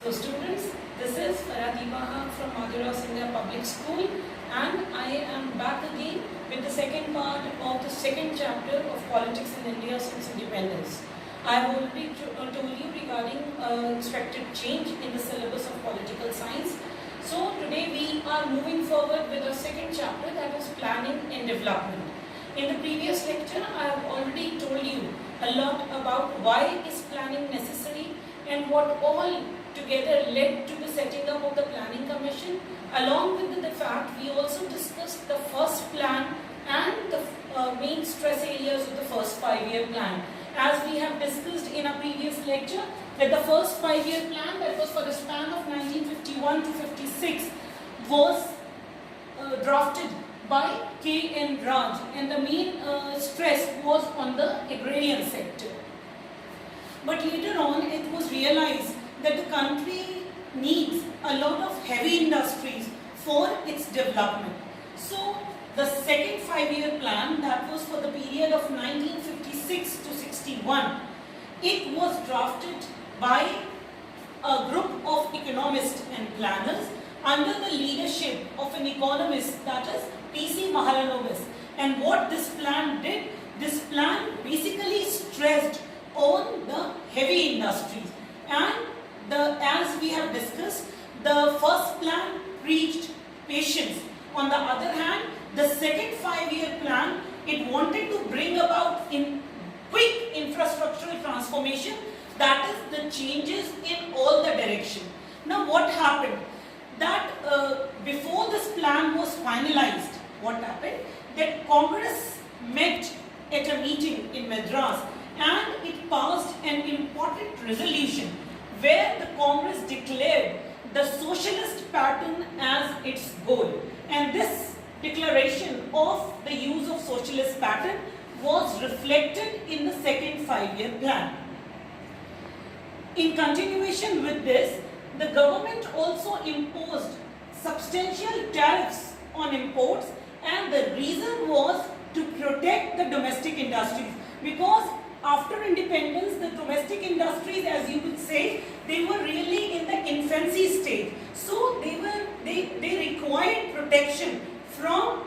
So students, this is Faradiba from Madhura Singha Public School, and I am back again with the second part of the second chapter of Politics in India since independence. I have already told you regarding expected change in the syllabus of political science. So today we are moving forward with the second chapter, that is planning and development. In the previous lecture, I have already told you a lot about why is planning necessary and what all together led to the setting up of the Planning Commission. Along with the fact, we also discussed the first plan and the main stress areas of the first 5-year plan. As we have discussed in our previous lecture, that the first 5-year plan, that was for the span of 1951 to 56, was drafted by K.N. Raj, and the main stress was on the agrarian sector. But later on, it was realized that the country needs a lot of heavy industries for its development. So the second 5-year plan, that was for the period of 1956 to 61, it was drafted by a group of economists and planners under the leadership of an economist, that is P.C. Mahalanobis. And what this plan did, this plan basically stressed on the heavy industries. And as we have discussed, the first plan preached patience. On the other hand, the second 5-year plan, it wanted to bring about in quick infrastructural transformation, that is the changes in all the direction. Now what happened? That before this plan was finalized, what happened? That Congress met at a meeting in Madras and it passed an important resolution where the Congress declared the socialist pattern as its goal. And this declaration of the use of socialist pattern was reflected in the second 5-year plan. In continuation with this, the government also imposed substantial tariffs on imports, and the reason was to protect the domestic industries, because after independence, the domestic industries, as you would say, they were really in the infancy stage. So they required protection from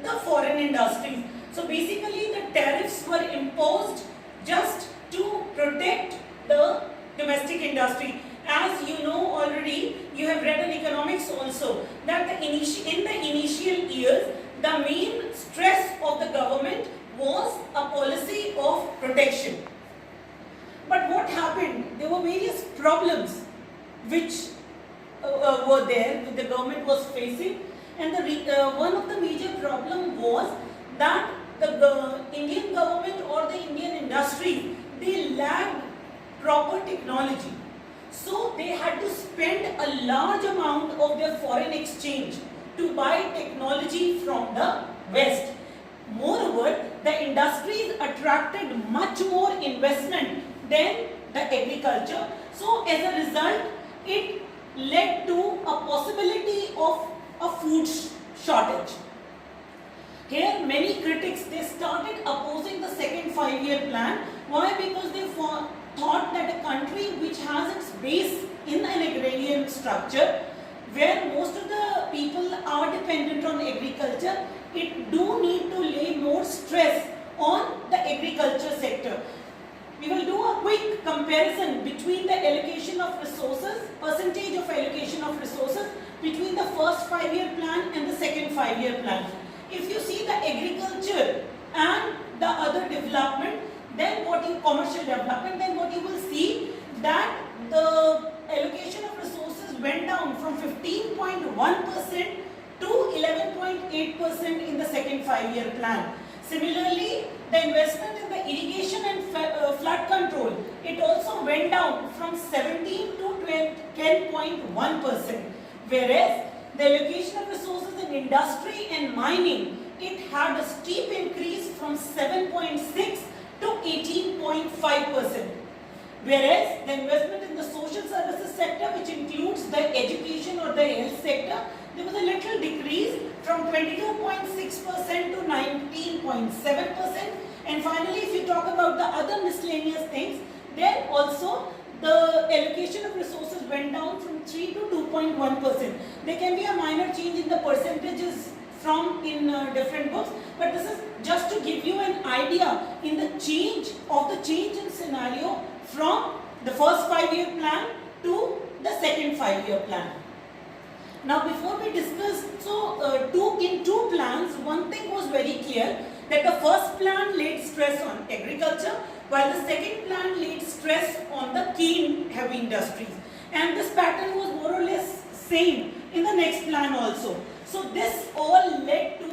the foreign industries. So basically the tariffs were imposed just to protect the domestic industry. As you know already, you have read in economics also, that in the initial years, the main stress of the government was a policy of protection. But what happened? There were various problems which were there, that the government was facing, and one of the major problem was that the Indian government or the Indian industry, they lacked proper technology. So they had to spend a large amount of their foreign exchange to buy technology from the West. Moreover, the industries attracted much more investment than the agriculture. So as a result, it led to a possibility of a food shortage. Here many critics, they started opposing the second 5-year plan. Why? Because they thought that a country which has its base in an agrarian structure, where most of the people are dependent on agriculture, it do need to lay more stress on the agriculture sector. We will do a quick comparison between the allocation of resources, percentage of allocation of resources between the first 5-year plan and the second 5-year plan. If you see the agriculture and the other development, then commercial development, then what you will see that the allocation of resources went down from 15.1% to 11.8% in the second 5-year plan. Similarly, the investment in the irrigation and flood control, it also went down from 17 to 10.1%. Whereas the allocation of resources in industry and mining, it had a steep increase from 7.6 to 18.5%. Whereas the investment in the social services sector, which includes the education or the health sector, there was a little decrease from 22.6% to 19.7%. And finally, if you talk about the other miscellaneous things, then also the allocation of resources went down from 2.3 to 2.1%. There can be a minor change in the percentages from in different books, but this is just to give you an idea in the change in scenario from the first 5-year plan to the second 5-year plan. Now before we discuss, in two plans, one thing was very clear, that the first plan laid stress on agriculture, while the second plan laid stress on the key heavy industries. And this pattern was more or less same in the next plan also. So this all led to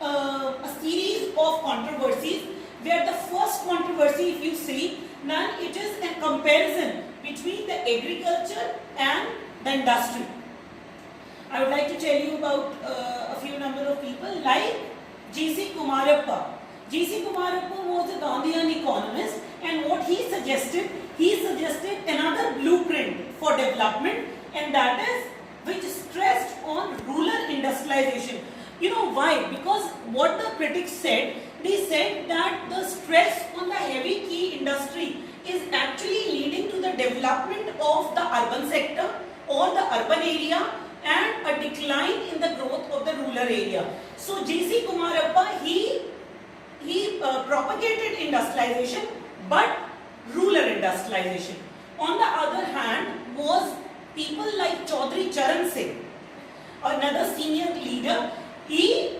a series of controversies, where the first controversy, if you see, now it is a comparison between the agriculture and the industry. I would like to tell you about a few number of people like G.C. Kumarappa. G.C. Kumarappa was a Gandhian economist, and what he suggested another blueprint for development, and that is which stressed on rural industrialization. You know why? Because what the critics said, they said that the stress on the heavy key industry is actually leading to the development of the urban sector or the urban area, and a decline in the growth of the rural area. So G.C. Kumarappa, he propagated industrialization, but rural industrialization. On the other hand, was people like Chaudhry Charan Singh, another senior leader. He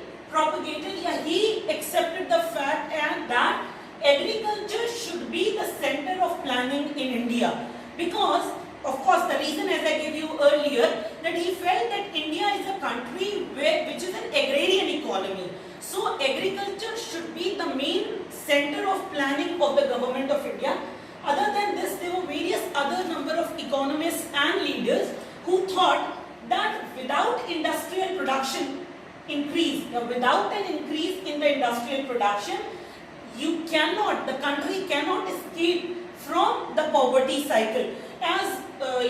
accepted the fact and that agriculture should be the center of planning in India, because of course the reason, as I gave you earlier, that he felt that India is a country which is an agrarian economy. So agriculture should be the main center of planning of the government of India. Other than this, there were various other number of economists and leaders who thought that without industrial production increase, without an increase in the industrial production, the country cannot escape from the poverty cycle. As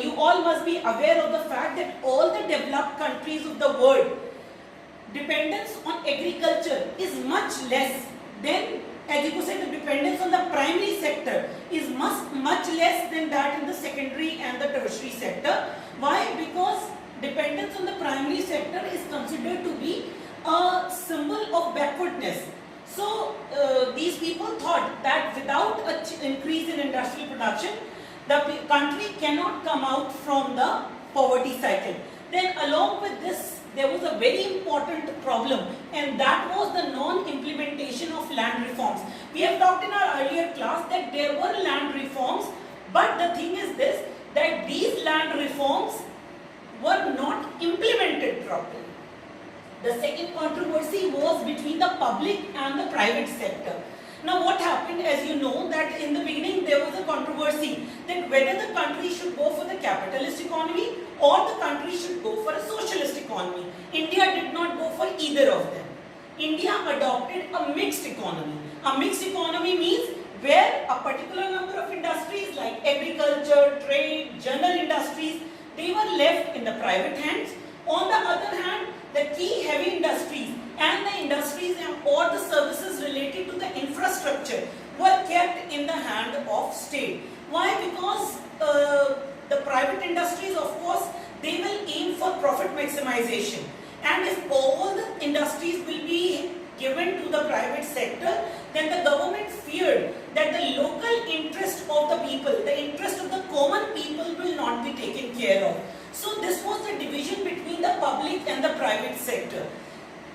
you all must be aware of the fact that all the developed countries of the world, dependence on agriculture is much less than, as you could say, the dependence on the primary sector is much less than that in the secondary and the tertiary sector. Why? Because dependence on the primary sector is considered to be a symbol of backwardness. So these people thought that without an increase in industrial production, the country cannot come out from the poverty cycle. Then along with this, there was a very important problem, and that was the non-implementation of land reforms. We have talked in our earlier class that there were land reforms, but the thing is this, that these land reforms were not implemented properly. The second controversy was between the public and the private sector. Now what happened, as you know, that in the beginning there was a controversy that whether the country should go for the capitalist economy or the country should go for a socialist economy. India did not go for either of them. India adopted a mixed economy. A mixed economy means where a particular number of industries like agriculture, trade, general industries, they were left in the private hands. On the other hand, the key heavy industries and the industries or the services related to the infrastructure were kept in the hand of state. Why? Because the private industries, of course, they will aim for profit maximization. And if all the industries will be given to the private sector, then the government feared that the local interest of the people, the interest of the common people will not be taken care of. So this was the division between the public and the private sector.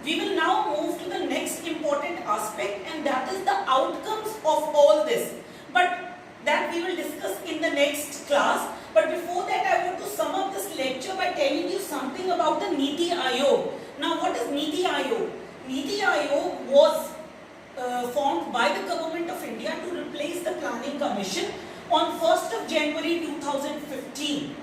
We will now move to the next important aspect, and that is the outcomes of all this. But that we will discuss in the next class. But before that, I want to sum up this lecture by telling you something about the Niti Aayog. Now what is Niti Aayog? Niti Aayog was formed by the government of India to replace the Planning Commission on 1st of January 2015.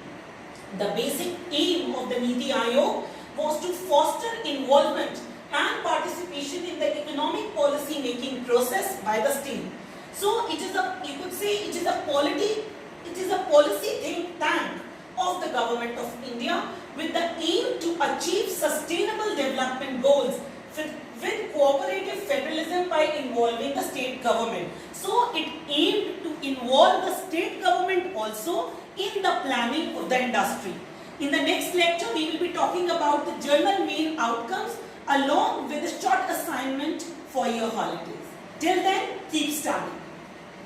The basic aim of the Niti Aayog was to foster involvement and participation in the economic policy making process by the state. So it is a, you could say, it is a policy think tank of the government of India with the aim to achieve sustainable development goals with cooperative federalism by involving the state government. So it aimed to involve the state government also in the planning of the industry. In the next lecture, we will be talking about the journal main outcomes along with a short assignment for your holidays. Till then, keep studying.